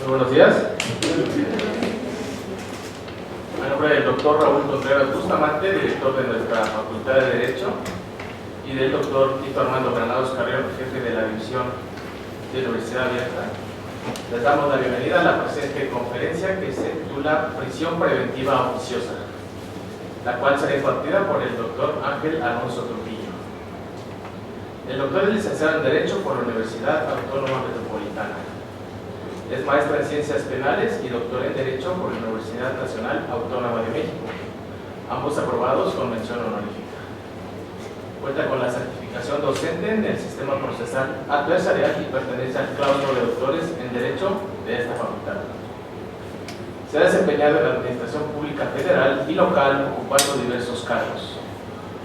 Buenos días. A nombre del doctor Raúl Contreras Bustamante, director de nuestra Facultad de Derecho, y del doctor Tito Armando Granados Carrión, jefe de la División de Universidad Abierta, les damos la bienvenida a la presente conferencia que se titula Prisión Preventiva Oficiosa, la cual será impartida por el doctor Ángel Alonso Trujillo. El doctor es licenciado en Derecho por la Universidad Autónoma Metropolitana. Es maestro en Ciencias Penales y doctor en Derecho por la Universidad Nacional Autónoma de México, ambos aprobados con mención honorífica. Cuenta con la certificación docente en el Sistema Procesal Adversarial y pertenece al claustro de doctores en Derecho de esta facultad. Se ha desempeñado en la Administración Pública Federal y local, ocupando diversos cargos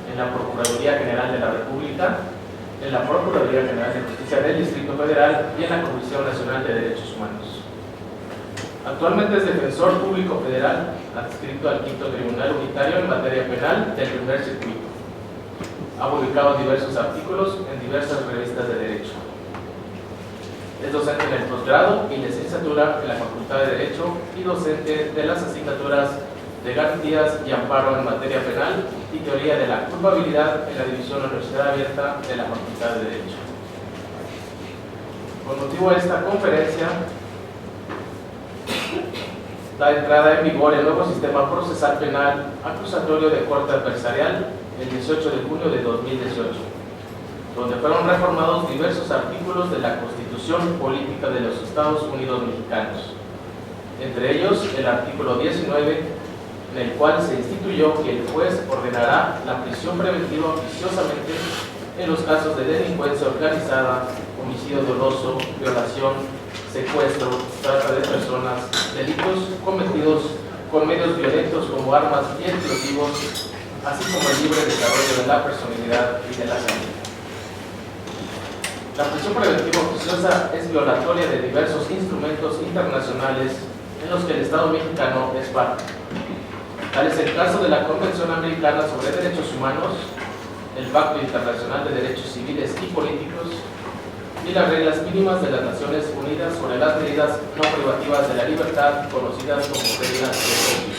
en la Procuraduría General de la República, en la Procuraduría General de Justicia del Distrito Federal y en la Comisión Nacional de Derechos Humanos. Actualmente es defensor público federal adscrito al Quinto Tribunal Unitario en materia penal del primer circuito. Ha publicado diversos artículos en diversas revistas de derecho. Es docente en el posgrado y licenciatura en la Facultad de Derecho y docente de las asignaturas de Garantías y Amparo en materia penal y Teoría de la Culpabilidad en la División Universidad Abierta de la Facultad de Derecho. Con motivo de esta conferencia, da entrada en vigor el nuevo Sistema Procesal Penal Acusatorio de Corte Adversarial el 18 de junio de 2018, donde fueron reformados diversos artículos de la Constitución Política de los Estados Unidos Mexicanos, entre ellos el artículo 19, en el cual se instituyó que el juez ordenará la prisión preventiva oficiosamente en los casos de delincuencia organizada, homicidio doloso, violación, secuestro, trata de personas, delitos cometidos con medios violentos como armas y explosivos, así como el libre desarrollo de la personalidad y de la salud. La prisión preventiva oficiosa es violatoria de diversos instrumentos internacionales en los que el Estado mexicano es parte. Tal es el caso de la Convención Americana sobre Derechos Humanos, el Pacto Internacional de Derechos Civiles y Políticos y las reglas mínimas de las Naciones Unidas sobre las medidas no privativas de la libertad, conocidas como reglas de Tokio.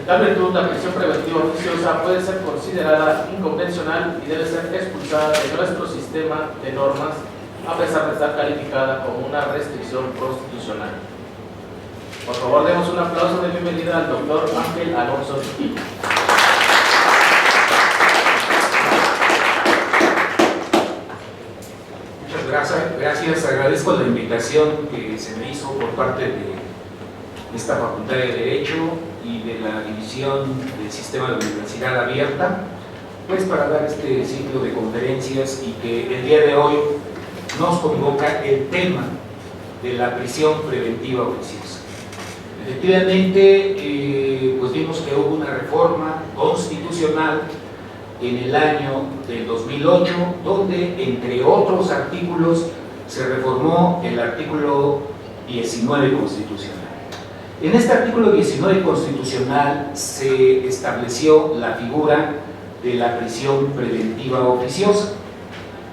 En tal virtud, la prisión preventiva oficiosa puede ser considerada inconvencional y debe ser expulsada de nuestro sistema de normas, a pesar de estar calificada como una restricción constitucional. Por favor, demos un aplauso de bienvenida al doctor Ángel Alonso Trujillo. Muchas gracias. Agradezco la invitación que se me hizo por parte de esta Facultad de Derecho y de la División del Sistema de Universidad Abierta, pues para dar este ciclo de conferencias y que el día de hoy nos convoca el tema de la prisión preventiva oficiosa. Efectivamente, pues vimos que hubo una reforma constitucional en el año del 2008, donde, entre otros artículos, se reformó el artículo 19 constitucional. En este artículo 19 constitucional se estableció la figura de la prisión preventiva oficiosa,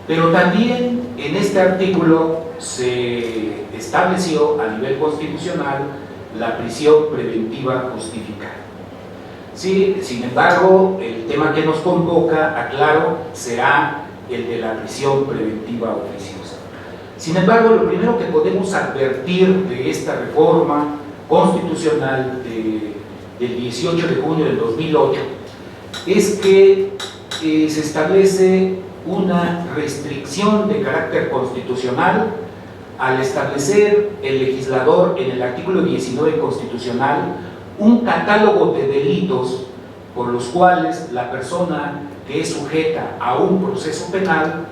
pero también en este artículo se estableció a nivel constitucional la prisión preventiva justificada. Sí, sin embargo, el tema que nos convoca, aclaro, será el de la prisión preventiva oficiosa. Sin embargo, lo primero que podemos advertir de esta reforma constitucional del 18 de junio del 2008 es que se establece una restricción de carácter constitucional al establecer el legislador en el artículo 19 constitucional un catálogo de delitos por los cuales la persona que es sujeta a un proceso penal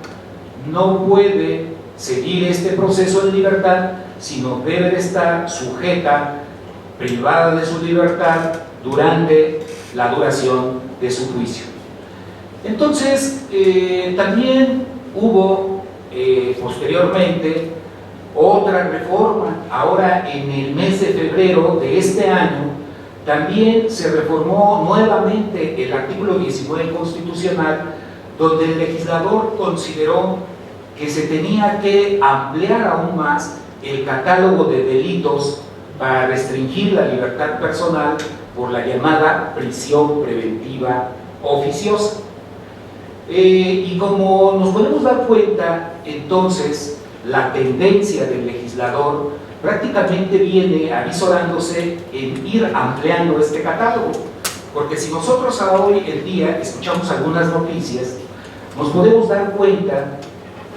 no puede seguir este proceso en libertad, sino debe de estar sujeta, privada de su libertad durante la duración de su juicio. Entonces, también hubo posteriormente otra reforma. Ahora, en el mes de febrero de este año, también se reformó nuevamente el artículo 19 constitucional, donde el legislador consideró que se tenía que ampliar aún más el catálogo de delitos para restringir la libertad personal por la llamada prisión preventiva oficiosa. Y como nos podemos dar cuenta, entonces, la tendencia del legislador prácticamente viene avisorándose en ir ampliando este catálogo, porque si nosotros hoy en día escuchamos algunas noticias, nos podemos dar cuenta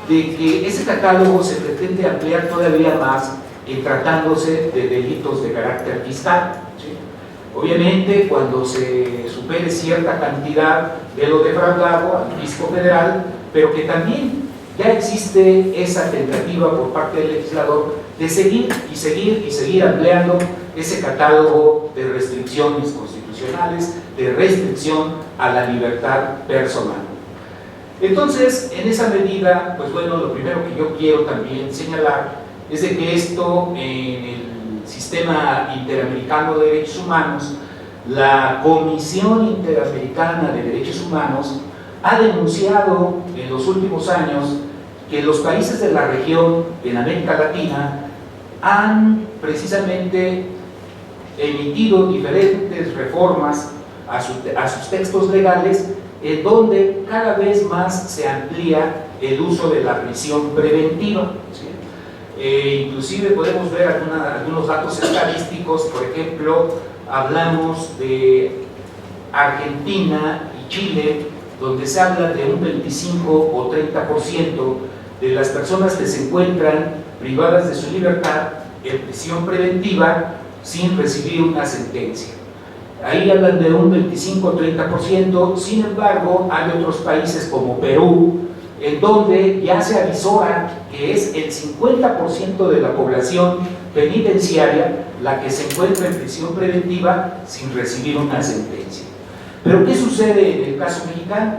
de que ese catálogo se pretende ampliar todavía más en tratándose de delitos de carácter fiscal, ¿sí? Obviamente, cuando se supere cierta cantidad de lo defraudado al fisco federal, pero que también ya existe esa tentativa por parte del legislador de seguir y seguir y seguir ampliando ese catálogo de restricciones constitucionales, de restricción a la libertad personal. Entonces, en esa medida, pues bueno, lo primero que yo quiero también señalar es de que esto en el Sistema Interamericano de Derechos Humanos, la Comisión Interamericana de Derechos Humanos ha denunciado en los últimos años que los países de la región en América Latina han precisamente emitido diferentes reformas a sus textos legales, en donde cada vez más se amplía el uso de la prisión preventiva, ¿sí? Inclusive podemos ver algunos datos estadísticos. Por ejemplo, hablamos de Argentina y Chile, donde se habla de un 25 o 30% de las personas que se encuentran privadas de su libertad en prisión preventiva sin recibir una sentencia. Ahí hablan de un 25 o 30%, sin embargo, hay otros países como Perú, en donde ya se avisora que es el 50% de la población penitenciaria la que se encuentra en prisión preventiva sin recibir una sentencia. ¿Pero qué sucede en el caso mexicano?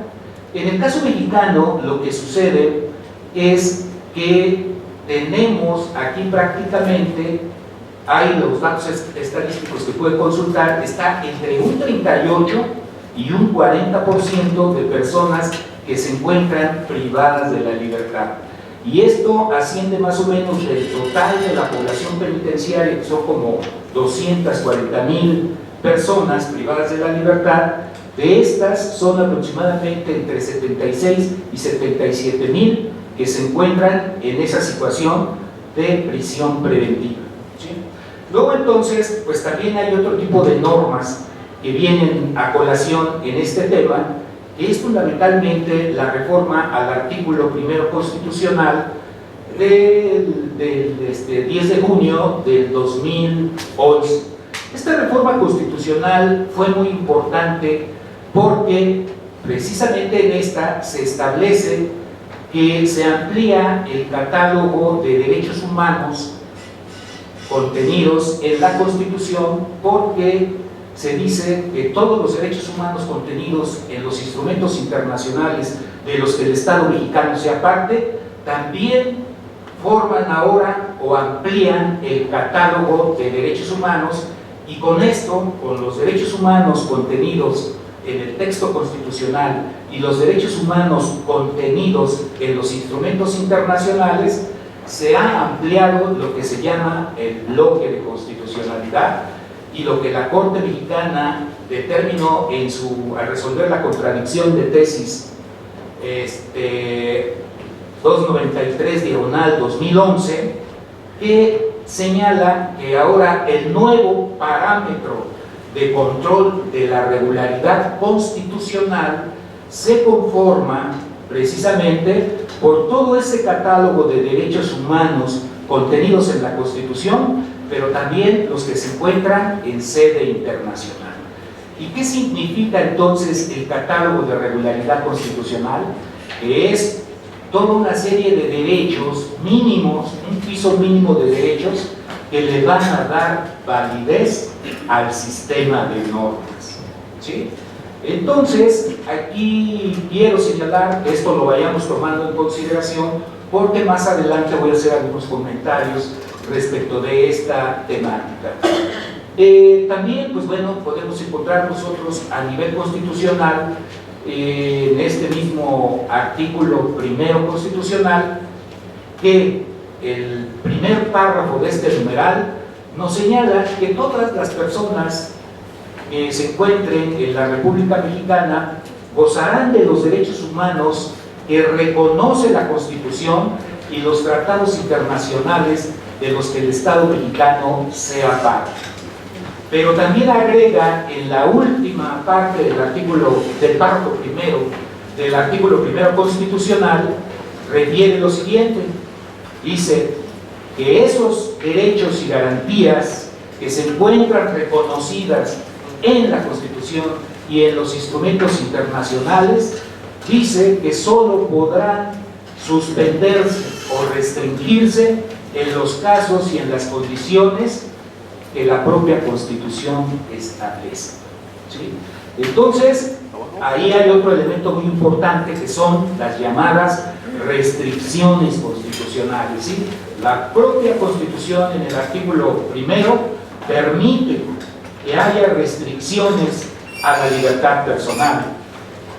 En el caso mexicano lo que sucede es que tenemos aquí prácticamente, hay los datos estadísticos que puede consultar, está entre un 38 y un 40% de personas que se encuentran privadas de la libertad. Y esto asciende más o menos del total de la población penitenciaria, que son como 240,000 personas privadas de la libertad. De estas son aproximadamente entre 76 y 77,000 que se encuentran en esa situación de prisión preventiva, ¿sí? Luego entonces, pues también hay otro tipo de normas que vienen a colación en este tema, que es fundamentalmente la reforma al artículo primero constitucional del 10 de junio del 2011. Esta reforma constitucional fue muy importante porque precisamente en esta se establece que se amplía el catálogo de derechos humanos contenidos en la Constitución, porque se dice que todos los derechos humanos contenidos en los instrumentos internacionales de los que el Estado mexicano sea parte, también forman ahora o amplían el catálogo de derechos humanos, y con esto, con los derechos humanos contenidos en el texto constitucional y los derechos humanos contenidos en los instrumentos internacionales, se ha ampliado lo que se llama el bloque de constitucionalidad, y lo que la Corte Mexicana determinó al resolver la contradicción de tesis 293/2011, que señala que ahora el nuevo parámetro de control de la regularidad constitucional se conforma precisamente por todo ese catálogo de derechos humanos contenidos en la Constitución, pero también los que se encuentran en sede internacional. ¿Y qué significa entonces el catálogo de regularidad constitucional? Que es toda una serie de derechos mínimos, un piso mínimo de derechos que le van a dar validez al sistema de normas, ¿sí? Entonces, aquí quiero señalar que esto lo vayamos tomando en consideración, porque más adelante voy a hacer algunos comentarios respecto de esta temática. También, pues bueno, podemos encontrar nosotros a nivel constitucional, en este mismo artículo primero constitucional, que el primer párrafo de este numeral nos señala que todas las personas que se encuentren en la República Mexicana gozarán de los derechos humanos que reconoce la Constitución y los tratados internacionales de los que el Estado mexicano sea parte. Pero también agrega en la última parte del párrafo primero del artículo primero constitucional, refiere lo siguiente: dice que esos derechos y garantías que se encuentran reconocidas en la Constitución y en los instrumentos internacionales, dice que solo podrán suspenderse o restringirse en los casos y en las condiciones que la propia Constitución establece. ¿Sí? Entonces, ahí hay otro elemento muy importante, que son las llamadas restricciones constitucionales. ¿Sí? La propia Constitución, en el artículo primero, permite que haya restricciones a la libertad personal,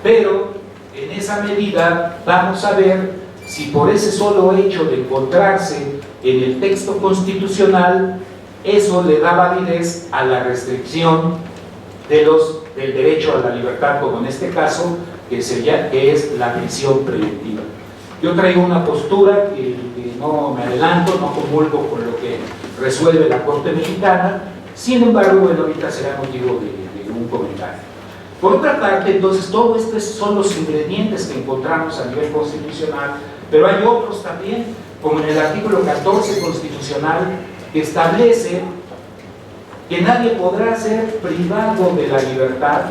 pero en esa medida vamos a ver si por ese solo hecho de encontrarse en el texto constitucional, eso le da validez a la restricción del derecho a la libertad, como en este caso, que es la prisión preventiva. Yo traigo una postura que no me adelanto, no comulgo con lo que resuelve la Corte Mexicana, sin embargo, bueno, ahorita será motivo de un comentario. Por otra parte, entonces, todos estos son los ingredientes que encontramos a nivel constitucional, pero hay otros también, como en el artículo 14 constitucional, que establece que nadie podrá ser privado de la libertad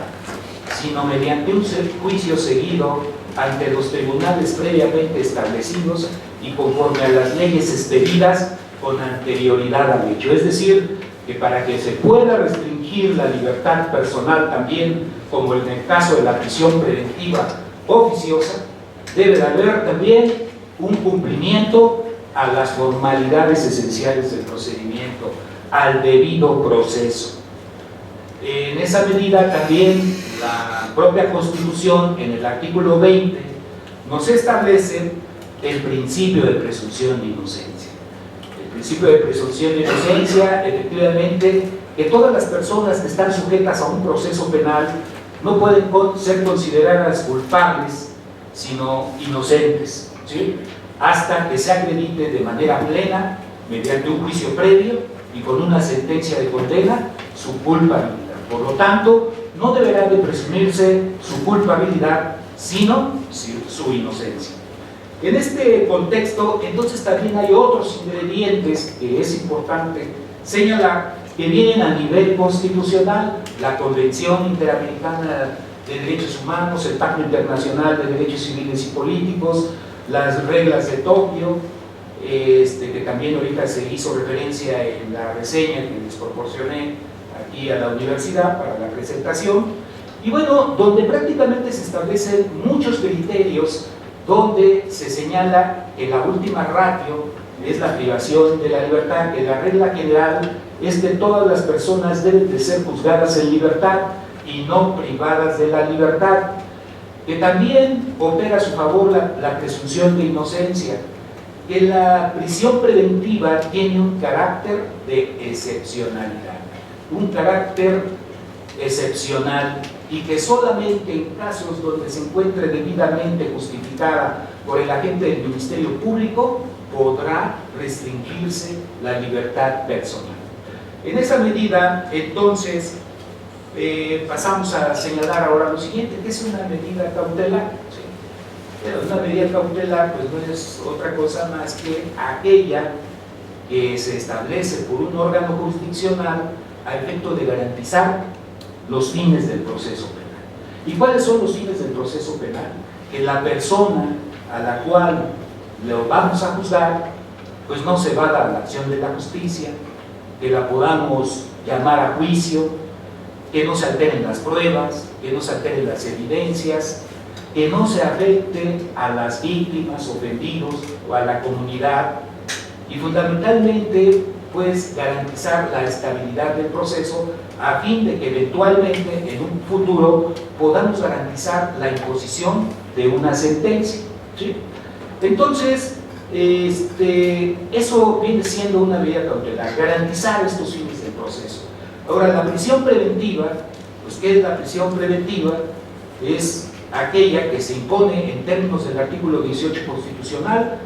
sino mediante un juicio seguido ante los tribunales previamente establecidos y conforme a las leyes expedidas con anterioridad al hecho. Es decir, que para que se pueda restringir la libertad personal también, como en el caso de la prisión preventiva oficiosa, debe de haber también un cumplimiento a las formalidades esenciales del procedimiento, al debido proceso. En esa medida también la propia Constitución, en el artículo 20, nos establece el principio de presunción de inocencia. El principio de presunción de inocencia, efectivamente, que todas las personas que están sujetas a un proceso penal no pueden ser consideradas culpables, sino inocentes, ¿sí? Hasta que se acredite de manera plena, mediante un juicio previo y con una sentencia de condena, su culpabilidad. Por lo tanto, no deberá de presumirse su culpabilidad, sino su inocencia. En este contexto, entonces, también hay otros ingredientes que es importante señalar, que vienen a nivel constitucional: la Convención Interamericana de Derechos Humanos, el Pacto Internacional de Derechos Civiles y Políticos, las reglas de Tokio, que también ahorita se hizo referencia en la reseña que les proporcioné aquí a la universidad para la presentación, y bueno, donde prácticamente se establecen muchos criterios, donde se señala que la última ratio es la privación de la libertad, que la regla general es que todas las personas deben de ser juzgadas en libertad y no privadas de la libertad, que también opera a su favor la presunción de inocencia, que la prisión preventiva tiene un carácter de excepcionalidad, un carácter excepcional, y que solamente en casos donde se encuentre debidamente justificada por el agente del Ministerio Público podrá restringirse la libertad personal. En esa medida, entonces, pasamos a señalar ahora lo siguiente, que es una medida cautelar. ¿Sí? Pero una medida cautelar pues no es otra cosa más que aquella que se establece por un órgano jurisdiccional a efecto de garantizar los fines del proceso penal. ¿Y cuáles son los fines del proceso penal? Que la persona a la cual le vamos a juzgar pues no se vada a la acción de la justicia, que la podamos llamar a juicio, que no se alteren las pruebas, que no se alteren las evidencias, que no se afecte a las víctimas, ofendidos o a la comunidad, y fundamentalmente pues garantizar la estabilidad del proceso a fin de que eventualmente en un futuro podamos garantizar la imposición de una sentencia. ¿Sí? Entonces, Eso viene siendo una medida cautelar, garantizar estos fines del proceso. Ahora, la prisión preventiva, pues ¿qué es la prisión preventiva? Es aquella que se impone en términos del artículo 18 constitucional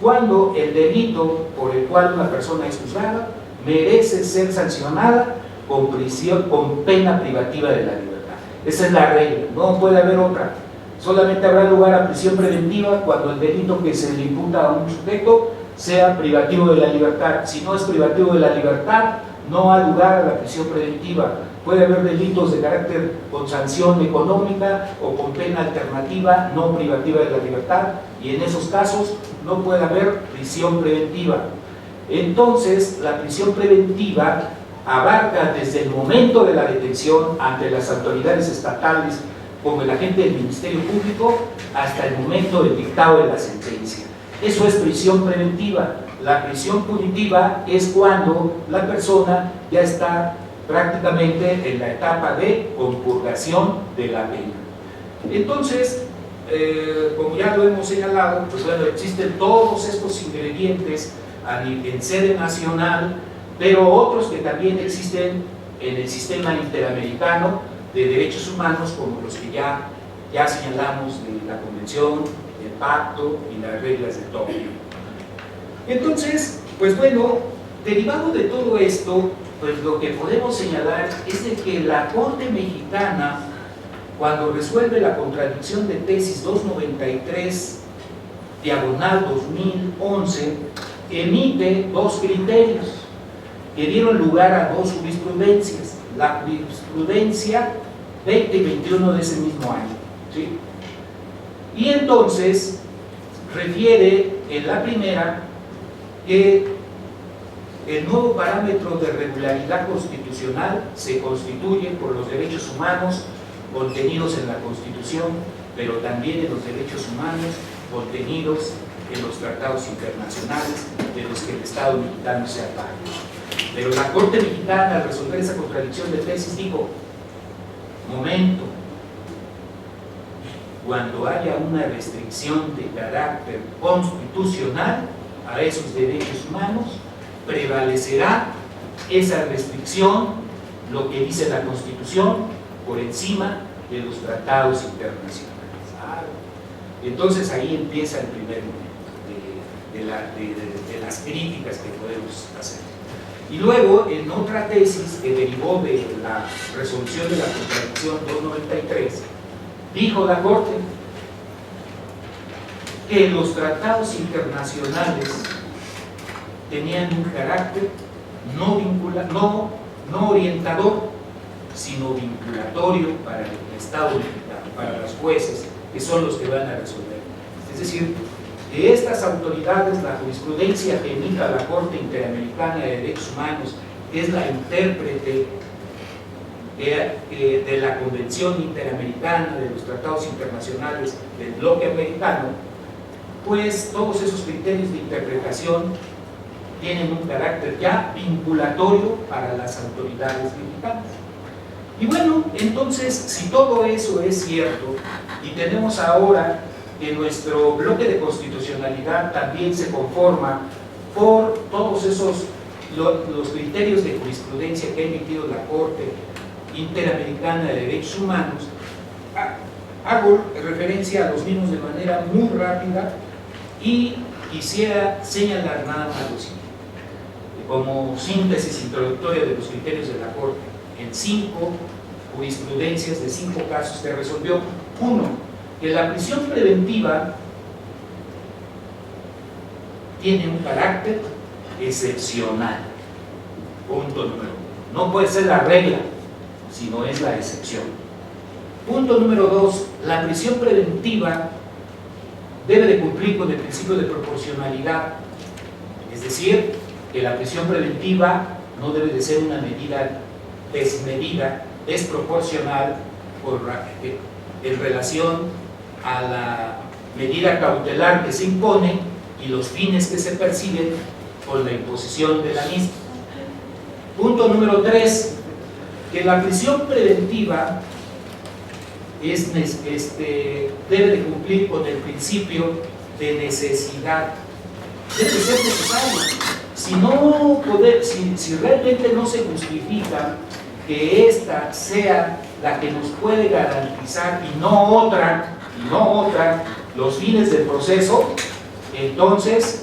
cuando el delito por el cual una persona es juzgada merece ser sancionada con pena privativa de la libertad. Esa es la regla, no puede haber otra. Solamente habrá lugar a prisión preventiva cuando el delito que se le imputa a un sujeto sea privativo de la libertad. Si no es privativo de la libertad, no ha lugar a la prisión preventiva. Puede haber delitos de carácter con sanción económica o con pena alternativa no privativa de la libertad, y en esos casos no puede haber prisión preventiva. Entonces, la prisión preventiva abarca desde el momento de la detención ante las autoridades estatales como el agente del Ministerio Público hasta el momento del dictado de la sentencia. Eso es prisión preventiva. La prisión punitiva es cuando la persona ya está prácticamente en la etapa de compurgación de la pena. Entonces, como ya lo hemos señalado, pues bueno, existen todos estos ingredientes en sede nacional, pero otros que también existen en el sistema interamericano de derechos humanos, como los que ya señalamos de la Convención, el Pacto y las reglas de Tokio. Entonces, pues bueno, derivado de todo esto, pues lo que podemos señalar es de que la Corte Mexicana, cuando resuelve la contradicción de tesis 293, diagonal 2011, emite dos criterios que dieron lugar a dos jurisprudencias, la jurisprudencia 20 y 21 de ese mismo año, ¿sí? Y entonces refiere en la primera que el nuevo parámetro de regularidad constitucional se constituye por los derechos humanos contenidos en la Constitución, pero también en los derechos humanos contenidos en los tratados internacionales de los que el Estado mexicano sea parte. Pero la Corte Mexicana, al resolver esa contradicción de tesis, dijo: momento, cuando haya una restricción de carácter constitucional a esos derechos humanos, prevalecerá esa restricción, lo que dice la Constitución, por encima de los tratados internacionales. Entonces ahí empieza el primer momento de las críticas que podemos hacer. Y luego, en otra tesis que derivó de la resolución de la contradicción 293, dijo la Corte que los tratados internacionales tenían un carácter no orientador, sino vinculatorio para el Estado mexicano, para los jueces, que son los que van a resolver. Es decir, que estas autoridades, la jurisprudencia que emita la Corte Interamericana de Derechos Humanos, que es la intérprete de la Convención Interamericana, de los tratados internacionales del bloque americano, pues todos esos criterios de interpretación tienen un carácter ya vinculatorio para las autoridades mexicanas. Y bueno, entonces, si todo eso es cierto, y tenemos ahora que nuestro bloque de constitucionalidad también se conforma por todos esos los criterios de jurisprudencia que ha emitido la Corte Interamericana de Derechos Humanos, hago referencia a los mismos de manera muy rápida y quisiera señalar nada más lo siguiente, como síntesis introductoria de los criterios de la Corte. En 5 jurisprudencias de 5 casos que resolvió: 1, que la prisión preventiva tiene un carácter excepcional. Punto número 1. No puede ser la regla, sino es la excepción. Punto número 2. La prisión preventiva debe de cumplir con el principio de proporcionalidad, es decir, que la prisión preventiva no debe de ser una medida desmedida, desproporcional en relación a la medida cautelar que se impone y los fines que se persiguen con la imposición de la misma. Punto número 3, que la prisión preventiva debe de cumplir con el principio de necesidad, debe ser necesario. Si realmente no se justifica que esta sea la que nos puede garantizar y no otra, los fines del proceso, entonces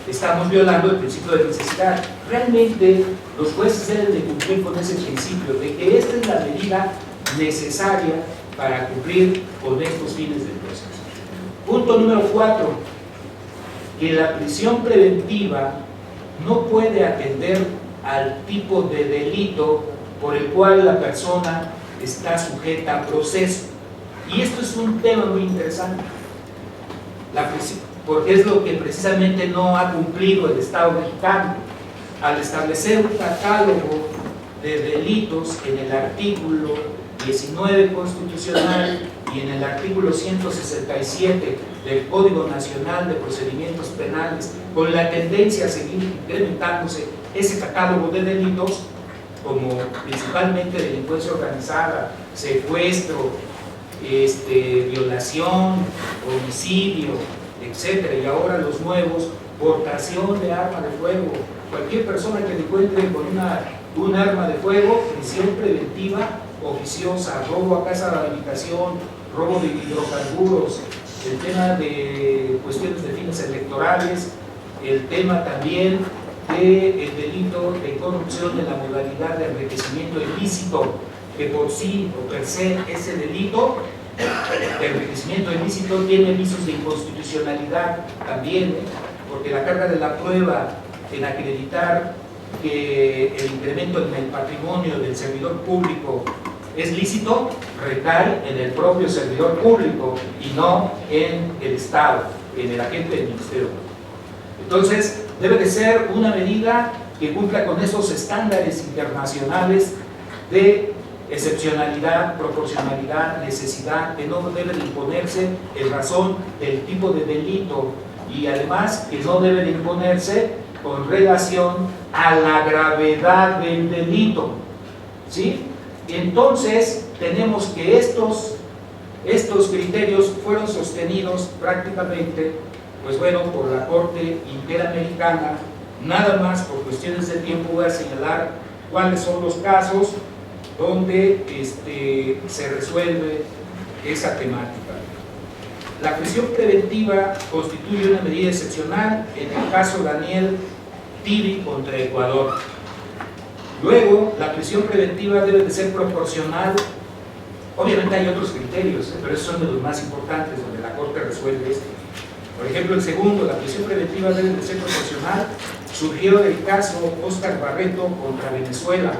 estamos violando el principio de necesidad. Realmente los jueces deben de cumplir con ese principio de que esta es la medida necesaria para cumplir con estos fines del proceso. Punto número 4, que la prisión preventiva no puede atender al tipo de delito por el cual la persona está sujeta a proceso. Y esto es un tema muy interesante, porque es lo que precisamente no ha cumplido el Estado mexicano al establecer un catálogo de delitos en el artículo 19 constitucional y en el artículo 167 del Código Nacional de Procedimientos Penales, con la tendencia a seguir incrementándose ese catálogo de delitos, como principalmente delincuencia organizada, secuestro, violación, homicidio, etcétera, y ahora los nuevos, portación de arma de fuego. Cualquier persona que encuentre con un arma de fuego, prisión preventiva oficiosa, robo a casa de habitación, robo de hidrocarburos, el tema de cuestiones de fines electorales, el tema también del delito de corrupción en la modalidad de enriquecimiento ilícito, que por sí o per se ese delito de enriquecimiento ilícito tiene visos de inconstitucionalidad también, porque la carga de la prueba en acreditar que el incremento en el patrimonio del servidor público es lícito recae en el propio servidor público y no en el Estado, en el agente del Ministerio Público. Entonces, debe de ser una medida que cumpla con esos estándares internacionales de excepcionalidad, proporcionalidad, necesidad, que no debe de imponerse en razón del tipo de delito y además que no debe de imponerse con relación a la gravedad del delito, ¿sí? Entonces, tenemos que estos criterios fueron sostenidos prácticamente, pues bueno, por la Corte Interamericana. Nada más por cuestiones de tiempo voy a señalar cuáles son los casos donde se resuelve esa temática. La prisión preventiva constituye una medida excepcional en el caso Daniel Tiri contra Ecuador. Luego, la prisión preventiva debe de ser proporcional. Obviamente hay otros criterios, pero esos son de los más importantes donde la Corte resuelve esto. Por ejemplo, el segundo, la prisión preventiva debe de ser proporcional, surgió del caso Óscar Barreto contra Venezuela.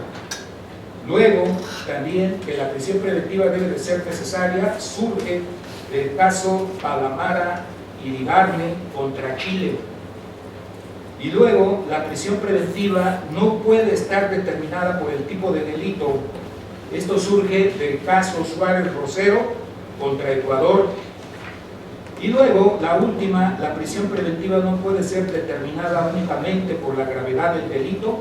Luego, también que la prisión preventiva debe de ser necesaria, surge del caso Palamara Iribarne contra Chile. Y luego, la prisión preventiva no puede estar determinada por el tipo de delito. Esto surge del caso Suárez Rosero contra Ecuador. Y luego, la última, la prisión preventiva no puede ser determinada únicamente por la gravedad del delito.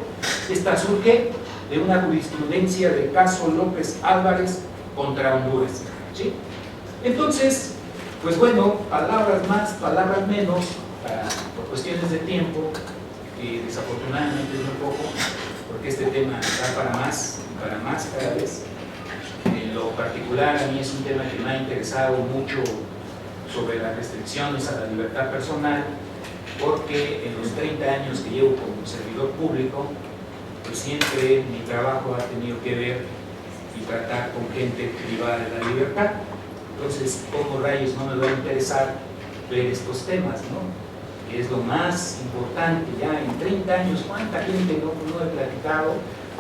Esta surge de una jurisprudencia del caso López Álvarez contra Honduras, ¿sí? Entonces, pues bueno, palabras más, palabras menos, por cuestiones de tiempo, que desafortunadamente es muy poco, porque este tema da para más cada vez. En lo particular, a mí es un tema que me ha interesado mucho sobre las restricciones a la libertad personal, porque en los 30 años que llevo como servidor público, pues siempre mi trabajo ha tenido que ver y tratar con gente privada de la libertad. Entonces, ¿cómo rayos no me va a interesar ver estos temas, no? Que es lo más importante. Ya en 30 años, ¿cuánta gente no he platicado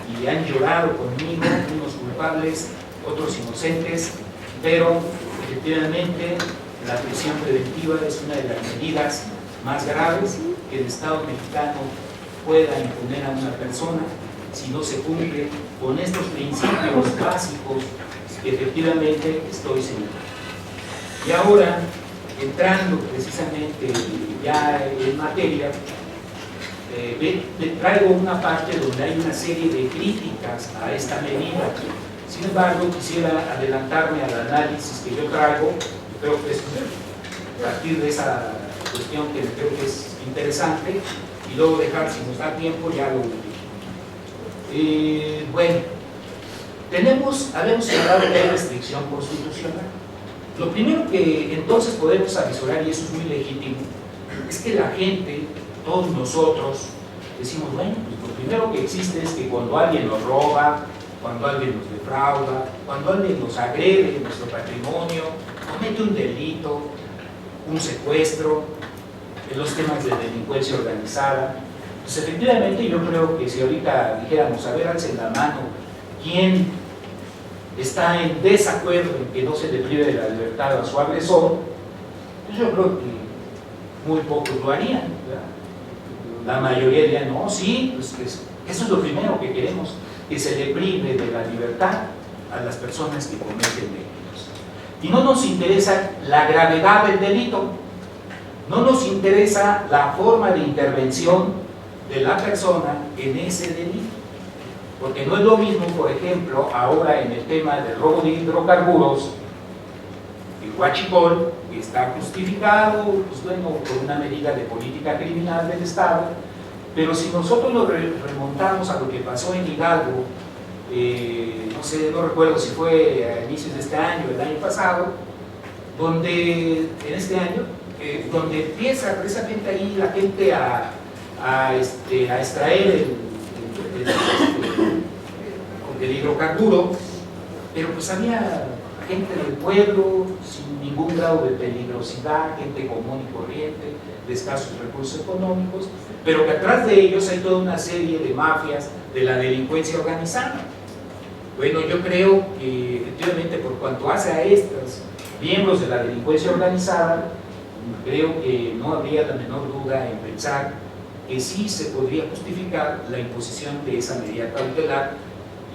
y han llorado conmigo, unos culpables, otros inocentes? Pero efectivamente la prisión preventiva es una de las medidas más graves que el Estado mexicano pueda imponer a una persona si no se cumple con estos principios básicos que efectivamente estoy señalando. Y ahora, entrando precisamente ya en materia, traigo una parte donde hay una serie de críticas a esta medida. Sin embargo, quisiera adelantarme al análisis que yo traigo. Creo que es a partir de esa cuestión que creo que es interesante, y luego dejar, si nos da tiempo, ya lo último. Bueno, habíamos hablado de restricción constitucional. Lo primero que entonces podemos avisorar, y eso es muy legítimo, es que la gente, todos nosotros, decimos, bueno, pues lo primero que existe es que cuando alguien nos roba, cuando alguien nos defrauda, cuando alguien nos agrede en nuestro patrimonio, comete un delito, un secuestro, en los temas de delincuencia organizada, pues efectivamente yo creo que si ahorita dijéramos, a ver, alcen la mano, ¿quién está en desacuerdo en que no se le prive de la libertad a su agresor? Pues yo creo que muy pocos lo harían, ¿verdad? La mayoría dirían, no, sí, pues eso es lo primero que queremos, que se le prive de la libertad a las personas que cometen delitos. Y no nos interesa la gravedad del delito, no nos interesa la forma de intervención de la persona en ese delito. Porque no es lo mismo, por ejemplo, ahora en el tema del robo de hidrocarburos, el huachicol, que está justificado, pues bueno, por una medida de política criminal del Estado, pero si nosotros nos remontamos a lo que pasó en Hidalgo, no sé, no recuerdo si fue a inicios de este año o el año pasado, donde, en este año, donde empieza precisamente ahí la gente a extraer el hidrocarburo, pero pues había gente del pueblo sin ningún grado de peligrosidad, gente común y corriente, de escasos recursos económicos, pero que atrás de ellos hay toda una serie de mafias de la delincuencia organizada. Bueno, yo creo que efectivamente por cuanto hace a estos miembros de la delincuencia organizada, creo que no habría la menor duda en pensar que sí se podría justificar la imposición de esa medida cautelar,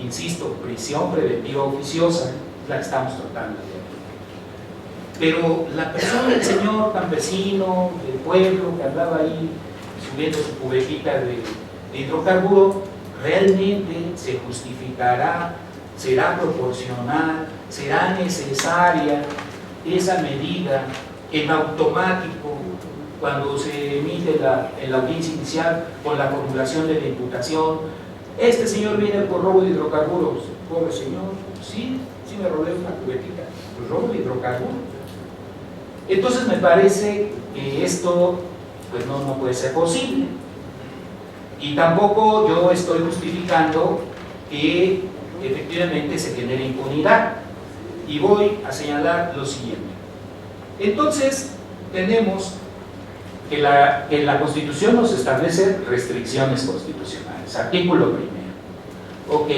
insisto, prisión preventiva oficiosa, la que estamos tratando de aquí. Pero la persona del señor campesino, del pueblo, que andaba ahí subiendo su cubetita de hidrocarburo, realmente se justificará, será proporcional, será necesaria esa medida en automático cuando se emite en la audiencia inicial con la formulación de la imputación. Este señor viene por robo de hidrocarburos. Pobre señor, sí me robé una cubetita, pues robo de hidrocarburos. Entonces me parece que esto pues no puede ser posible, y tampoco yo estoy justificando que efectivamente se genere impunidad, y voy a señalar lo siguiente. Entonces tenemos que la Constitución nos establece restricciones constitucionales, artículo primero, ok,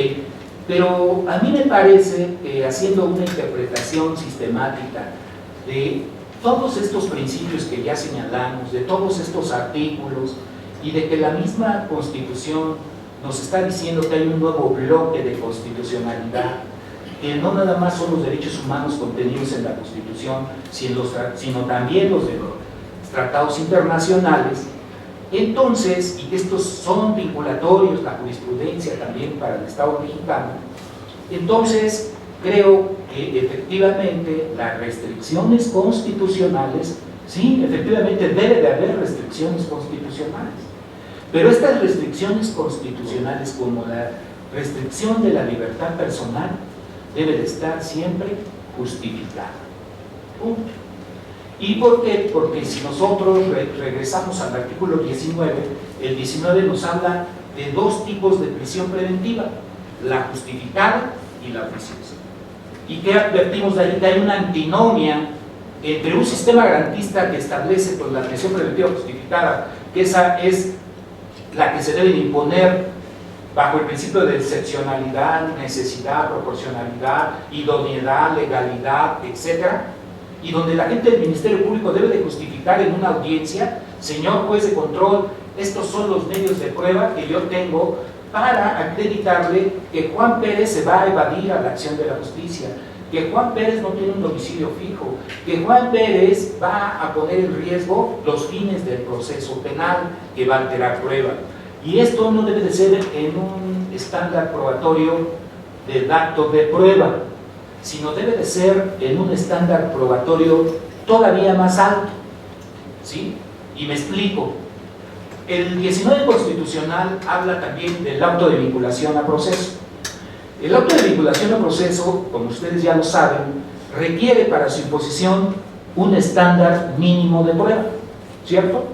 pero a mí me parece que haciendo una interpretación sistemática de todos estos principios que ya señalamos, de todos estos artículos, y de que la misma Constitución nos está diciendo que hay un nuevo bloque de constitucionalidad, que no nada más son los derechos humanos contenidos en la Constitución, sino también los de los tratados internacionales. Entonces, y que estos son vinculatorios, la jurisprudencia también para el Estado mexicano, entonces creo que efectivamente las restricciones constitucionales, sí, efectivamente debe de haber restricciones constitucionales, pero estas restricciones constitucionales, como la restricción de la libertad personal, debe de estar siempre justificada. Punto. ¿Y por qué? Porque si nosotros regresamos al artículo 19, el 19 nos habla de dos tipos de prisión preventiva, la justificada y la oficiosa. ¿Y qué advertimos de ahí? Que hay una antinomia entre un sistema garantista que establece pues, la prisión preventiva justificada, que esa es la que se debe imponer bajo el principio de excepcionalidad, necesidad, proporcionalidad, idoneidad, legalidad, etc., y donde la gente del Ministerio Público debe de justificar en una audiencia: señor juez de control, estos son los medios de prueba que yo tengo para acreditarle que Juan Pérez se va a evadir a la acción de la justicia, que Juan Pérez no tiene un domicilio fijo, que Juan Pérez va a poner en riesgo los fines del proceso penal, que va a alterar prueba. Y esto no debe de ser en un estándar probatorio del acto de prueba, sino debe de ser en un estándar probatorio todavía más alto, ¿sí? Y me explico. El 19 constitucional habla también del auto de vinculación a proceso. El auto de vinculación a proceso, como ustedes ya lo saben, requiere para su imposición un estándar mínimo de prueba, ¿cierto?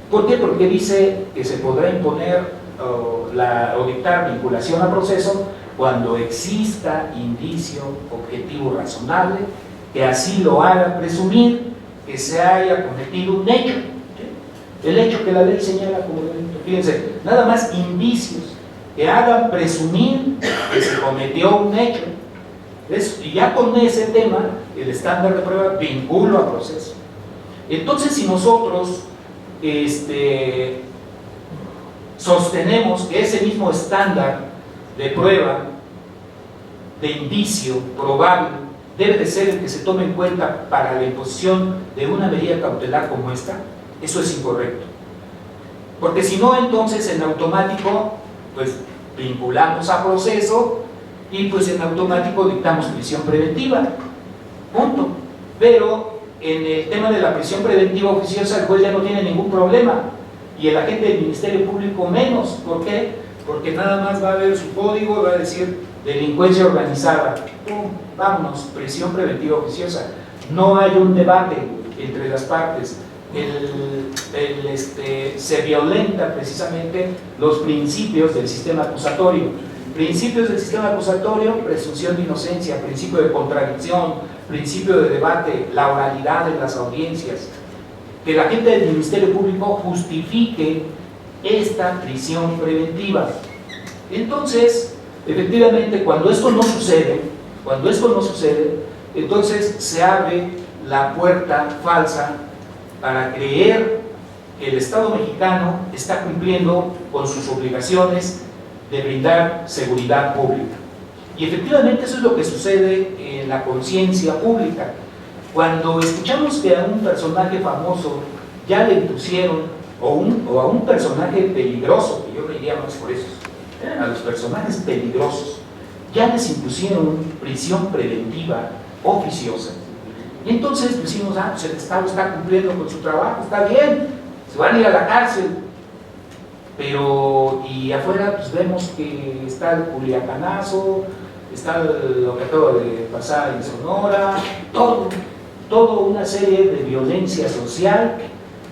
¿Por qué? Porque dice que se podrá imponer o dictar vinculación a proceso cuando exista indicio objetivo razonable que así lo haga presumir que se haya cometido un hecho, ¿sí? El hecho que la ley señala como delito. Fíjense, nada más indicios que hagan presumir que se cometió un hecho. Y ya con ese tema, el estándar de prueba vinculo a proceso. Entonces, si nosotros sostenemos que ese mismo estándar de prueba, de indicio probable, debe de ser el que se tome en cuenta para la imposición de una medida cautelar como esta, eso es incorrecto. Porque si no, entonces en automático, pues vinculamos a proceso y pues en automático dictamos prisión preventiva, punto. Pero en el tema de la prisión preventiva oficiosa el juez ya no tiene ningún problema y el agente del Ministerio Público menos. ¿Por qué? Porque nada más va a ver su código, va a decir delincuencia organizada, ¡pum! Vámonos, prisión preventiva oficiosa. No hay un debate entre las partes. Se violentan precisamente los principios del sistema acusatorio. Principios del sistema acusatorio: presunción de inocencia, principio de contradicción, principio de debate, la oralidad en las audiencias. Que la gente del Ministerio Público justifique esta prisión preventiva. Entonces, efectivamente, cuando esto no sucede, entonces se abre la puerta falsa para creer que el Estado mexicano está cumpliendo con sus obligaciones de brindar seguridad pública. Y efectivamente eso es lo que sucede en la conciencia pública. Cuando escuchamos que a un personaje famoso ya le impusieron, o a un personaje peligroso, que yo me iría más por eso, a los personajes peligrosos, ya les impusieron prisión preventiva oficiosa. Y entonces decimos, pues el Estado está cumpliendo con su trabajo, está bien, se van a ir a la cárcel. Pero, y afuera pues vemos que está el culiacanazo, está lo que acaba de pasar en Sonora, toda una serie de violencia social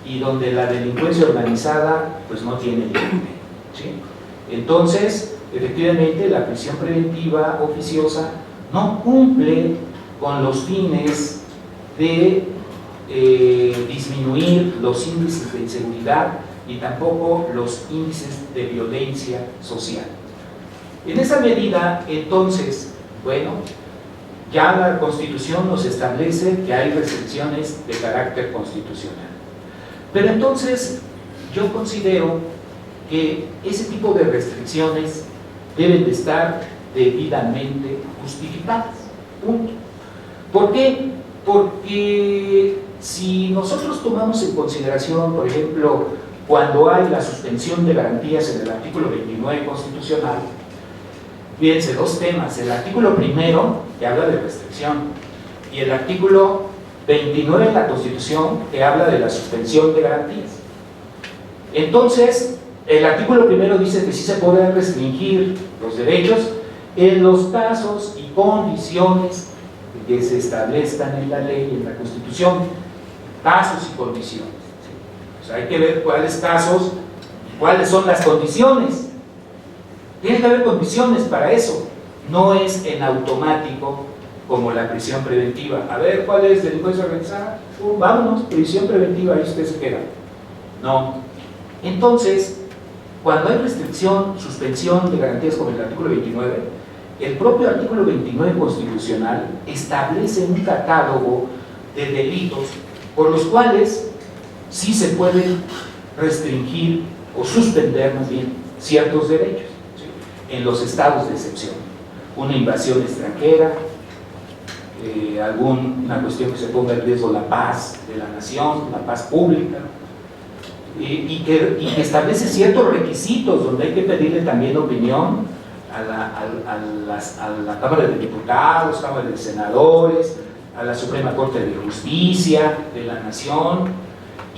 y donde la delincuencia organizada pues no tiene límite, ¿sí? Entonces, efectivamente, la prisión preventiva oficiosa no cumple con los fines de disminuir los índices de inseguridad y tampoco los índices de violencia social. En esa medida, entonces, bueno, ya la Constitución nos establece que hay restricciones de carácter constitucional. Pero entonces, yo considero que ese tipo de restricciones deben de estar debidamente justificadas. Punto. ¿Por qué? Porque si nosotros tomamos en consideración, por ejemplo, cuando hay la suspensión de garantías en el artículo 29 constitucional, fíjense, dos temas: el artículo primero, que habla de restricción, y el artículo 29 de la Constitución, que habla de la suspensión de garantías. Entonces, el artículo primero dice que sí se pueden restringir los derechos en los casos y condiciones que se establezcan en la ley, en la Constitución. Casos y condiciones. O sea, hay que ver cuáles casos y cuáles son las condiciones. Tiene que haber condiciones para eso. No es en automático como la prisión preventiva. A ver, ¿cuál es delincuencia organizada? Vámonos, prisión preventiva, ahí usted se queda. No. Entonces, cuando hay restricción, suspensión de garantías como el artículo 29, el propio artículo 29 constitucional establece un catálogo de delitos por los cuales sí se pueden restringir o suspender más bien ciertos derechos, ¿sí? En los estados de excepción. Una invasión extranjera, alguna cuestión que se ponga en riesgo la paz de la nación, la paz pública, y que establece ciertos requisitos donde hay que pedirle también opinión a la Cámara de Diputados, Cámara de Senadores, a la Suprema Corte de Justicia de la Nación,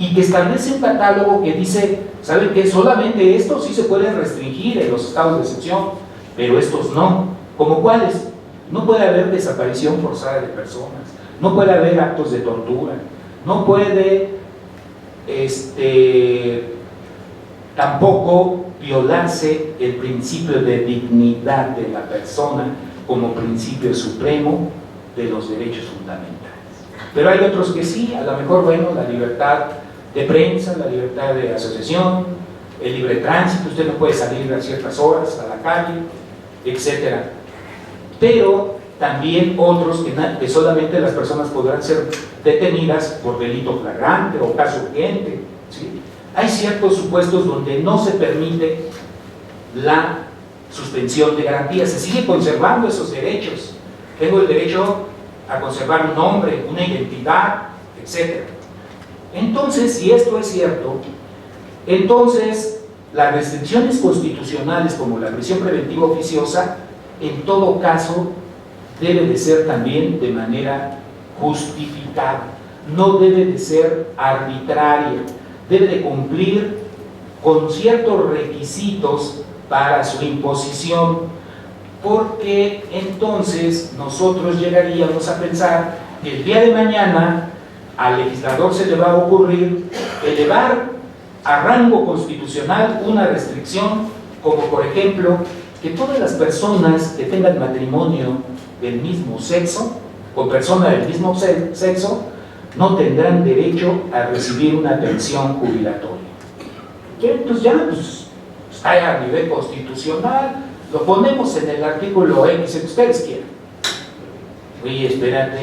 y que establece un catálogo que dice, ¿saben qué? Solamente estos sí se pueden restringir en los estados de excepción, pero estos no. ¿Como cuáles? No puede haber desaparición forzada de personas, no puede haber actos de tortura, no puede tampoco violarse el principio de dignidad de la persona como principio supremo de los derechos fundamentales. Pero hay otros que sí, a lo mejor, bueno, la libertad de prensa, la libertad de asociación, el libre tránsito, usted no puede salir a ciertas horas a la calle, etc. Pero también otros que solamente las personas podrán ser detenidas por delito flagrante o caso urgente, ¿sí? Hay ciertos supuestos donde no se permite la suspensión de garantías, se sigue conservando esos derechos. Tengo el derecho a conservar un nombre, una identidad, etc. Entonces, si esto es cierto, entonces las restricciones constitucionales como la prisión preventiva oficiosa, en todo caso, debe de ser también de manera justificada, no debe de ser arbitraria, debe de cumplir con ciertos requisitos para su imposición, porque entonces nosotros llegaríamos a pensar que el día de mañana al legislador se le va a ocurrir elevar a rango constitucional una restricción, como por ejemplo que todas las personas que tengan matrimonio del mismo sexo, o persona del mismo sexo, no tendrán derecho a recibir una pensión jubilatoria. Entonces ya está a nivel constitucional, lo ponemos en el artículo X, que ustedes quieran. Oye, espérate,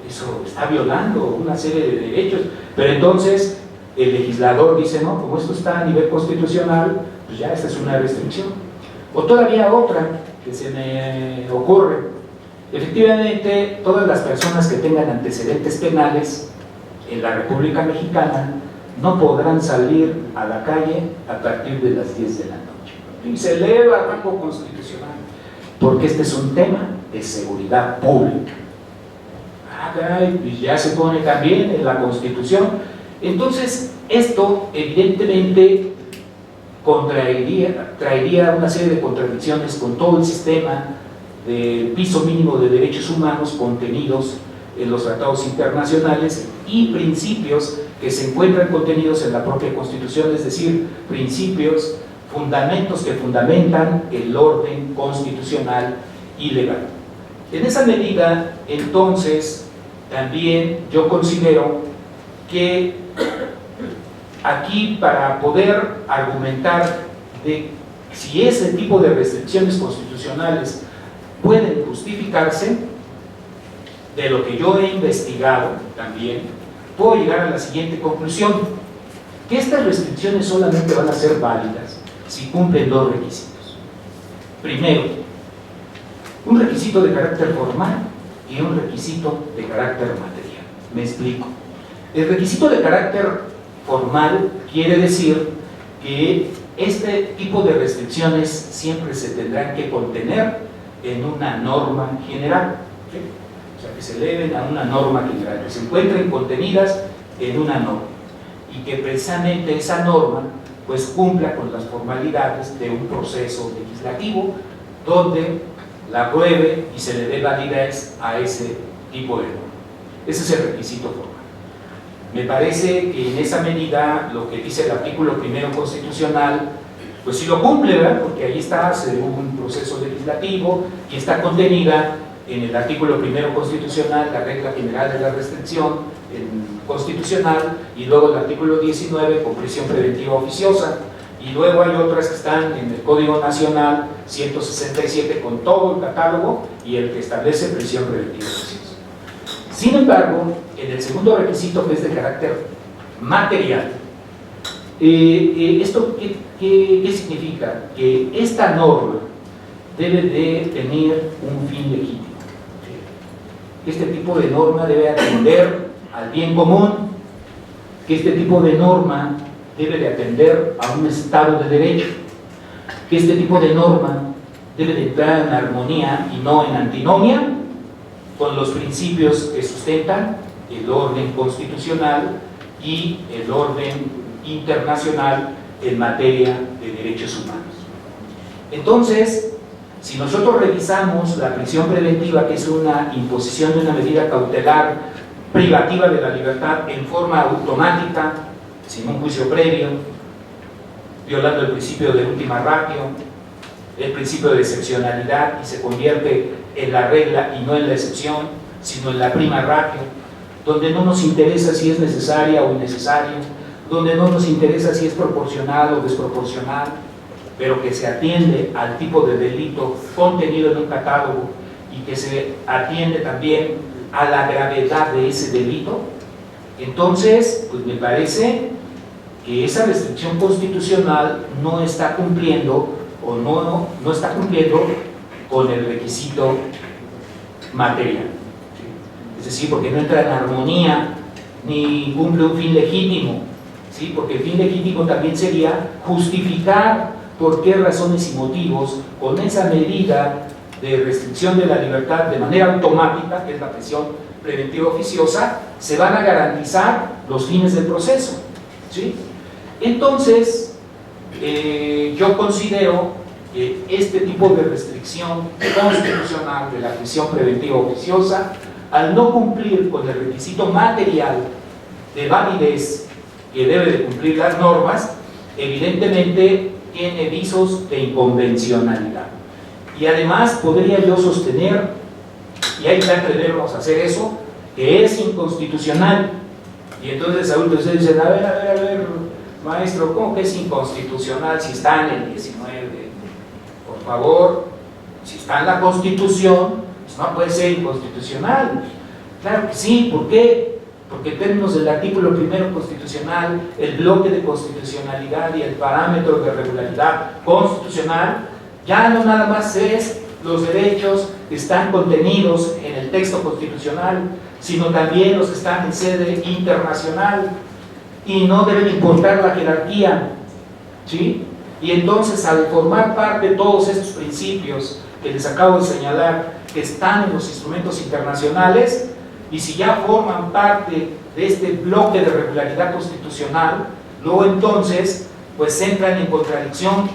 eso está violando una serie de derechos, pero entonces el legislador dice, no, como esto está a nivel constitucional, pues ya esta es una restricción. O todavía otra que se me ocurre. Efectivamente, todas las personas que tengan antecedentes penales en la República Mexicana no podrán salir a la calle a partir de las 10 de la noche. Y se eleva a rango constitucional, porque este es un tema de seguridad pública. Pues ya se pone también en la Constitución. Entonces, esto evidentemente traería una serie de contradicciones con todo el sistema del piso mínimo de derechos humanos contenidos en los tratados internacionales y principios que se encuentran contenidos en la propia Constitución, es decir, principios, fundamentos que fundamentan el orden constitucional y legal. En esa medida, entonces, también yo considero que aquí, para poder argumentar de si ese tipo de restricciones constitucionales pueden justificarse, de lo que yo he investigado también, puedo llegar a la siguiente conclusión: que estas restricciones solamente van a ser válidas si cumplen dos requisitos. Primero, un requisito de carácter formal y un requisito de carácter material. Me explico. El requisito de carácter formal quiere decir que este tipo de restricciones siempre se tendrán que contener en una norma general, ¿sí? O sea, que se eleven a una norma general, que se encuentren contenidas en una norma y que precisamente esa norma pues cumpla con las formalidades de un proceso legislativo donde la apruebe y se le dé validez a ese tipo de norma. Ese es el requisito formal. Me parece que en esa medida lo que dice el artículo primero constitucional pues sí lo cumple, ¿verdad? Porque ahí está, se hubo un proceso legislativo y está contenida en el artículo primero constitucional la regla general de la restricción constitucional, y luego el artículo 19 con prisión preventiva oficiosa, y luego hay otras que están en el Código Nacional 167 con todo el catálogo y el que establece prisión preventiva oficiosa. Sin embargo, en el segundo requisito, que es de carácter material, ¿esto qué significa? Que esta norma debe de tener un fin legítimo. Que este tipo de norma debe atender al bien común, que este tipo de norma debe de atender a un Estado de Derecho, que este tipo de norma debe de entrar en armonía y no en antinomia con los principios que sustentan el orden constitucional y el orden internacional en materia de derechos humanos. Entonces, si nosotros revisamos la prisión preventiva, que es una imposición de una medida cautelar privativa de la libertad en forma automática, sin un juicio previo, violando el principio de última ratio, el principio de excepcionalidad, y se convierte en la regla y no en la excepción, sino en la prima ratio, donde no nos interesa si es necesaria o innecesaria, donde no nos interesa si es proporcional o desproporcional, pero que se atiende al tipo de delito contenido en un catálogo y que se atiende también a la gravedad de ese delito. Entonces, pues me parece que esa restricción constitucional no está cumpliendo o no está cumpliendo con el requisito material. Es decir, porque no entra en armonía ni cumple un fin legítimo, ¿sí? Porque el fin legítimo también sería justificar por qué razones y motivos con esa medida de restricción de la libertad de manera automática, que es la prisión preventiva oficiosa, se van a garantizar los fines del proceso, ¿sí? Entonces, yo considero que este tipo de restricción constitucional de la prisión preventiva oficiosa, al no cumplir con el requisito material de validez que debe de cumplir las normas, evidentemente tiene visos de inconvencionalidad. Y además podría yo sostener, y hay que atrevernos a hacer eso, que es inconstitucional. Y entonces ahorita ustedes dicen, a ver, maestro, ¿cómo que es inconstitucional si está en el 19? Por favor, si está en la Constitución, pues no puede ser inconstitucional. Claro que sí, ¿por qué? Porque en términos del artículo primero constitucional, el bloque de constitucionalidad y el parámetro de regularidad constitucional ya no nada más es los derechos que están contenidos en el texto constitucional, sino también los que están en sede internacional, y no deben importar la jerarquía, ¿sí? Y entonces, al formar parte de todos estos principios que les acabo de señalar, que están en los instrumentos internacionales, y si ya forman parte de este bloque de regularidad constitucional, luego entonces pues entran en contradicción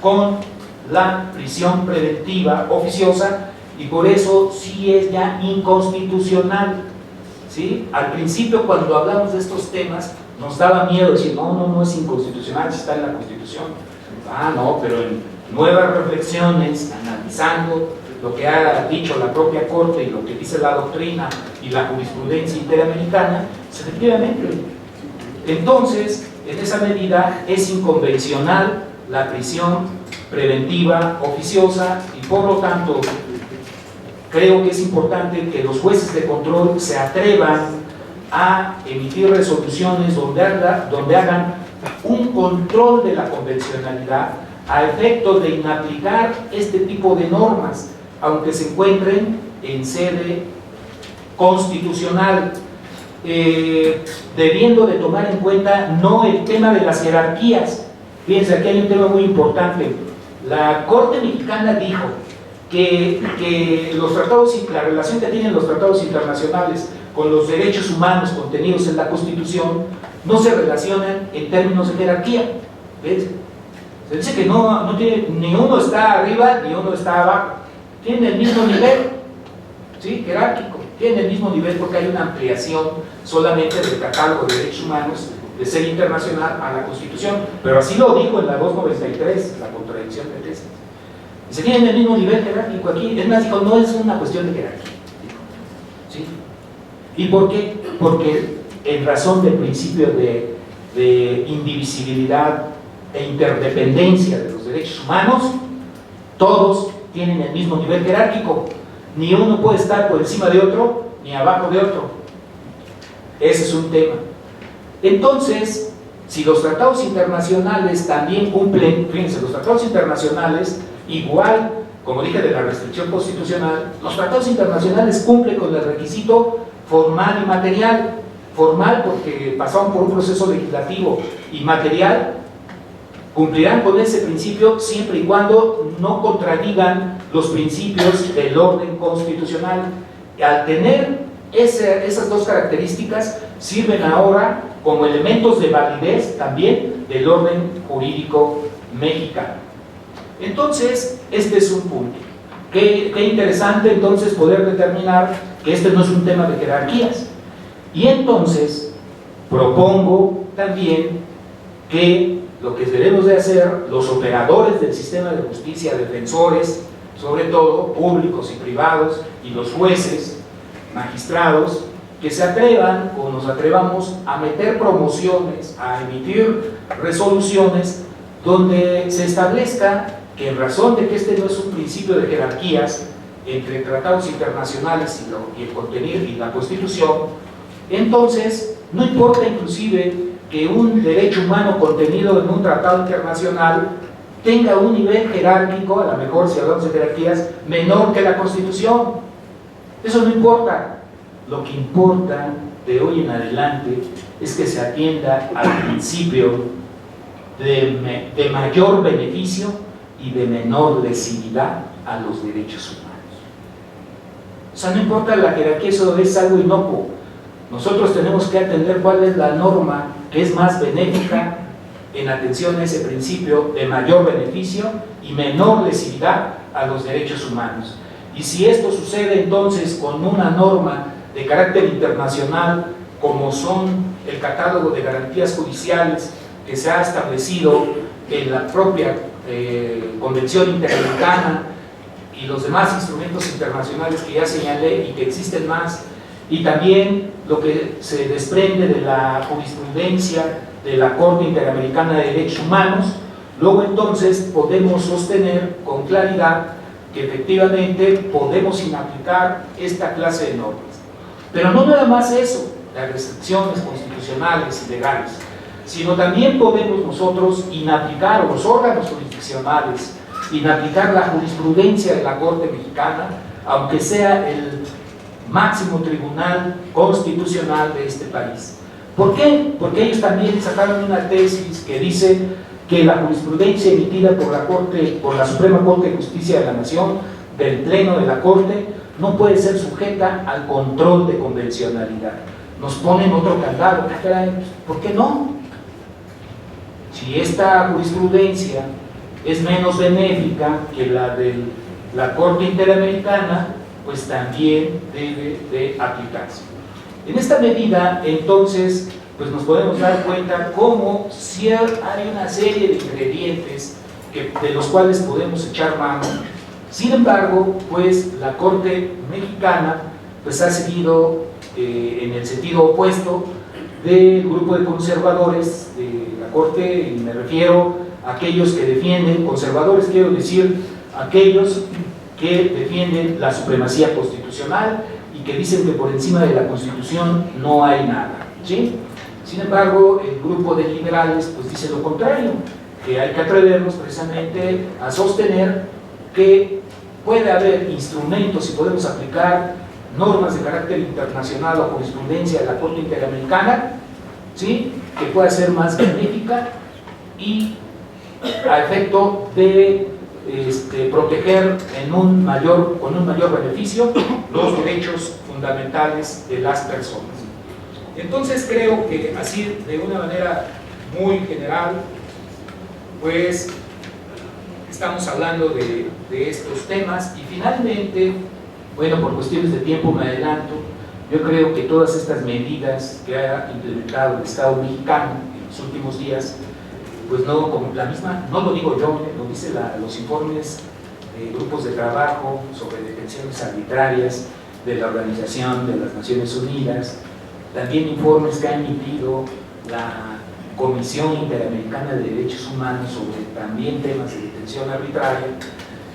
con la prisión preventiva oficiosa, y por eso sí es ya inconstitucional, ¿sí? Al principio, cuando hablamos de estos temas, nos daba miedo decir, no es inconstitucional si está en la Constitución. No, pero en nuevas reflexiones, analizando lo que ha dicho la propia Corte y lo que dice la doctrina y la jurisprudencia interamericana, pues efectivamente. Entonces, en esa medida es inconvencional la prisión preventiva oficiosa, y por lo tanto creo que es importante que los jueces de control se atrevan a emitir resoluciones donde hagan un control de la convencionalidad a efecto de inaplicar este tipo de normas, aunque se encuentren en sede constitucional, debiendo de tomar en cuenta no el tema de las jerarquías. Fíjense, aquí hay un tema muy importante. La Corte Mexicana dijo que los tratados, la relación que tienen los tratados internacionales con los derechos humanos contenidos en la Constitución no se relacionan en términos de jerarquía. ¿Ves? Se dice que no tiene, ni uno está arriba ni uno está abajo, tienen el mismo nivel, ¿sí? Jerárquico, tienen el mismo nivel, porque hay una ampliación solamente del catálogo de derechos humanos de ser internacional a la Constitución, pero así lo dijo en la 293, la contradicción de tesis. Y se tienen el mismo nivel jerárquico aquí. Es más, dijo, no es una cuestión de jerarquía, ¿sí? ¿Y por qué? Porque en razón del principio de indivisibilidad e interdependencia de los derechos humanos, todos tienen el mismo nivel jerárquico. Ni uno puede estar por encima de otro, ni abajo de otro. Ese es un tema. Entonces, si los tratados internacionales también cumplen, fíjense, los tratados internacionales, igual, como dije, de la restricción constitucional, los tratados internacionales cumplen con el requisito formal y material. Formal porque pasaron por un proceso legislativo, y material cumplirán con ese principio siempre y cuando no contradigan los principios del orden constitucional. Al tener esas dos características, sirven ahora como elementos de validez también del orden jurídico mexicano. Entonces, este es un punto. Qué interesante entonces poder determinar que este no es un tema de jerarquías. Y entonces propongo también que lo que debemos de hacer los operadores del sistema de justicia, defensores, sobre todo públicos y privados, y los jueces, magistrados, que se atrevan o nos atrevamos a meter promociones, a emitir resoluciones donde se establezca que en razón de que este no es un principio de jerarquías entre tratados internacionales y el contenido y la Constitución, entonces no importa inclusive que un derecho humano contenido en un tratado internacional tenga un nivel jerárquico, a lo mejor si hablamos de jerarquías, menor que la Constitución. Eso no importa. Lo que importa de hoy en adelante es que se atienda al principio de mayor beneficio y de menor lesividad a los derechos humanos. O sea, no importa la jerarquía, eso es algo inocuo. Nosotros tenemos que atender cuál es la norma que es más benéfica en atención a ese principio de mayor beneficio y menor lesividad a los derechos humanos. Y si esto sucede entonces con una norma de carácter internacional, como son el catálogo de garantías judiciales que se ha establecido en la propia Convención Interamericana y los demás instrumentos internacionales que ya señalé y que existen más, y también lo que se desprende de la jurisprudencia de la Corte Interamericana de Derechos Humanos, luego entonces podemos sostener con claridad que efectivamente podemos inaplicar esta clase de normas. Pero no nada más eso, las restricciones constitucionales y legales, sino también podemos nosotros inaplicar, o los órganos jurisdiccionales, inaplicar la jurisprudencia de la Corte Mexicana, aunque sea el máximo tribunal constitucional de este país. ¿Por qué? Porque ellos también sacaron una tesis que dice que la jurisprudencia emitida por la Suprema Corte de Justicia de la Nación, del Pleno de la Corte, no puede ser sujeta al control de convencionalidad. Nos ponen otro candado. ¿Por qué no? Si esta jurisprudencia es menos benéfica que la de la Corte Interamericana, pues también debe de aplicarse. En esta medida, entonces, pues nos podemos dar cuenta cómo si hay una serie de ingredientes de los cuales podemos echar mano. Sin embargo, pues la Corte Mexicana pues ha seguido en el sentido opuesto del grupo de conservadores de la Corte, y me refiero a aquellos que defienden, conservadores quiero decir, aquellos que defienden la supremacía constitucional y que dicen que por encima de la Constitución no hay nada, ¿sí? Sin embargo, el grupo de liberales pues dice lo contrario, que hay que atrevernos precisamente a sostener que puede haber instrumentos y podemos aplicar normas de carácter internacional o jurisprudencia de la Corte Interamericana, ¿sí?, que pueda ser más benéfica y a efecto de proteger con un mayor beneficio los derechos fundamentales de las personas. Entonces creo que así, de una manera muy general, pues estamos hablando de estos temas. Y finalmente, bueno, por cuestiones de tiempo me adelanto, yo creo que todas estas medidas que ha implementado el Estado mexicano en los últimos días, pues no, como la misma, no lo digo yo, lo dicen los informes de grupos de trabajo sobre detenciones arbitrarias de la Organización de las Naciones Unidas, también informes que ha emitido la Comisión Interamericana de Derechos Humanos sobre también temas de detención arbitraria,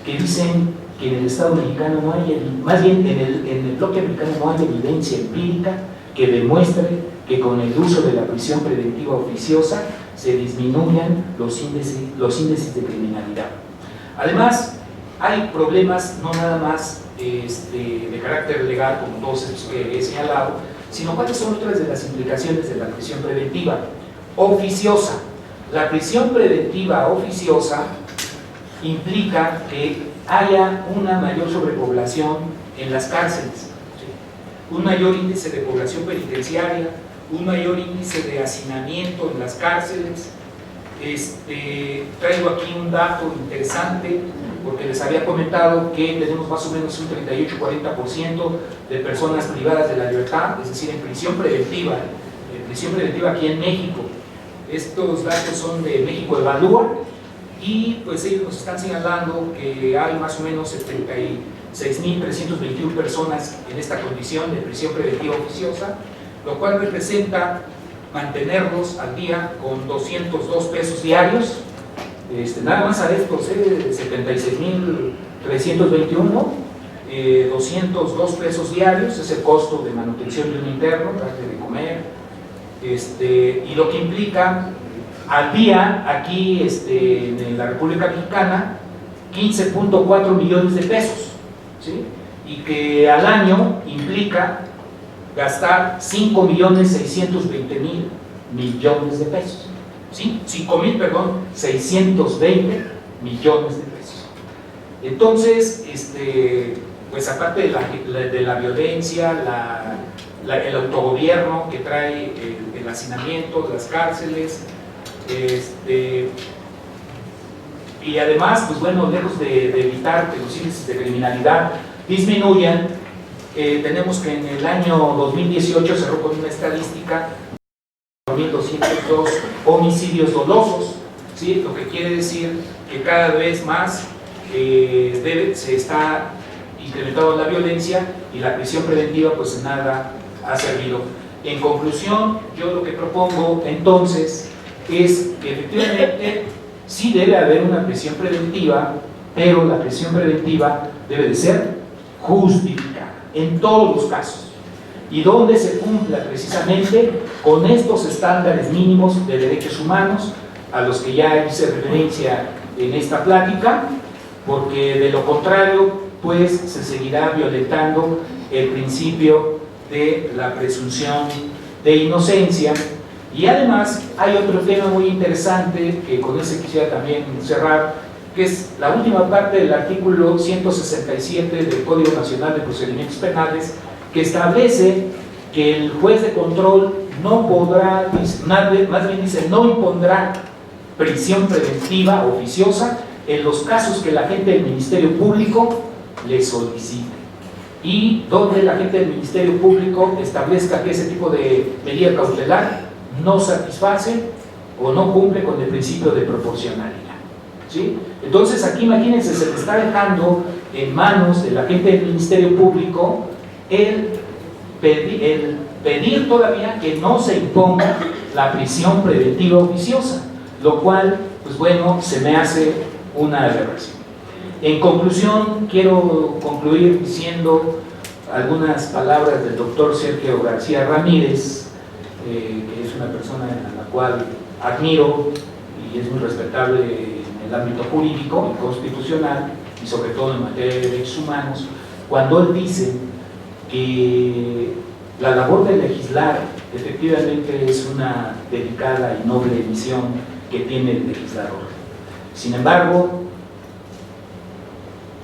que dicen que en el Estado mexicano no hay, más bien en el bloque americano no hay evidencia empírica que demuestre que con el uso de la prisión preventiva oficiosa se disminuyan los índices de criminalidad. Además, hay problemas no nada más de carácter legal, como todos estos que he señalado, sino cuáles son otras de las implicaciones de la prisión preventiva oficiosa. La prisión preventiva oficiosa implica que haya una mayor sobrepoblación en las cárceles, ¿sí?, un mayor índice de población penitenciaria, un mayor índice de hacinamiento en las cárceles. Traigo aquí un dato interesante, porque les había comentado que tenemos más o menos un 38-40% de personas privadas de la libertad, es decir, en prisión preventiva aquí en México. Estos datos son de México Evalúa, y pues ellos nos están señalando que hay más o menos 76.321 personas en esta condición de prisión preventiva oficiosa, lo cual representa mantenerlos al día con 202 pesos diarios, nada más a estos, 76.321, 202 pesos diarios es el costo de manutención de un interno, darle de comer, y lo que implica al día aquí en la República Mexicana 15.4 millones de pesos, ¿sí? Y que al año implica gastar 5.620.000 millones de pesos, ¿sí? 620 millones de pesos. Entonces, pues aparte de la violencia, el autogobierno que trae el hacinamiento de las cárceles, y además, pues bueno, lejos de evitar que los índices de criminalidad disminuyan, tenemos que en el año 2018 cerró con una estadística de 1.202 homicidios dolosos, ¿sí? Lo que quiere decir que cada vez más se está incrementando la violencia, y la prisión preventiva pues en nada ha servido. En conclusión, yo lo que propongo entonces es que efectivamente sí debe haber una prisión preventiva, pero la prisión preventiva debe de ser justificada en todos los casos, y donde se cumpla precisamente con estos estándares mínimos de derechos humanos a los que ya hice referencia en esta plática, porque de lo contrario pues se seguirá violentando el principio de la presunción de inocencia. Y además hay otro tema muy interesante que con ese quisiera también cerrar, que es la última parte del artículo 167 del Código Nacional de Procedimientos Penales, que establece que el juez de control no podrá, más bien dice, no impondrá prisión preventiva oficiosa en los casos que el agente del Ministerio Público le solicite, y donde el agente del Ministerio Público establezca que ese tipo de medida cautelar no satisface o no cumple con el principio de proporcionalidad, ¿sí? Entonces aquí imagínense, se le está dejando en manos del agente del Ministerio Público el pedir todavía que no se imponga la prisión preventiva oficiosa, lo cual, pues bueno, se me hace una aberración. En conclusión, quiero concluir diciendo algunas palabras del doctor Sergio García Ramírez, que es una persona a la cual admiro y es muy respetable en el ámbito jurídico y constitucional, y sobre todo en materia de derechos humanos, cuando él dice que la labor de legislar efectivamente es una delicada y noble misión que tiene el legislador. Sin embargo,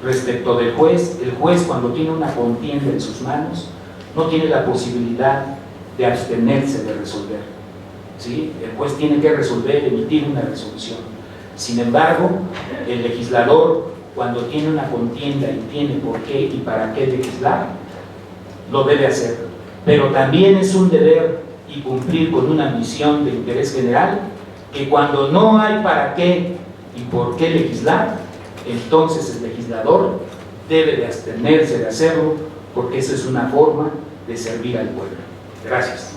respecto del juez, el juez cuando tiene una contienda en sus manos no tiene la posibilidad de abstenerse de resolver, ¿sí? El juez tiene que resolver, emitir una resolución. Sin embargo, el legislador cuando tiene una contienda y tiene por qué y para qué legislar, lo debe hacer, pero también es un deber y cumplir con una misión de interés general, que cuando no hay para qué y por qué legislar, entonces el legislador debe de abstenerse de hacerlo, porque esa es una forma de servir al pueblo. Gracias.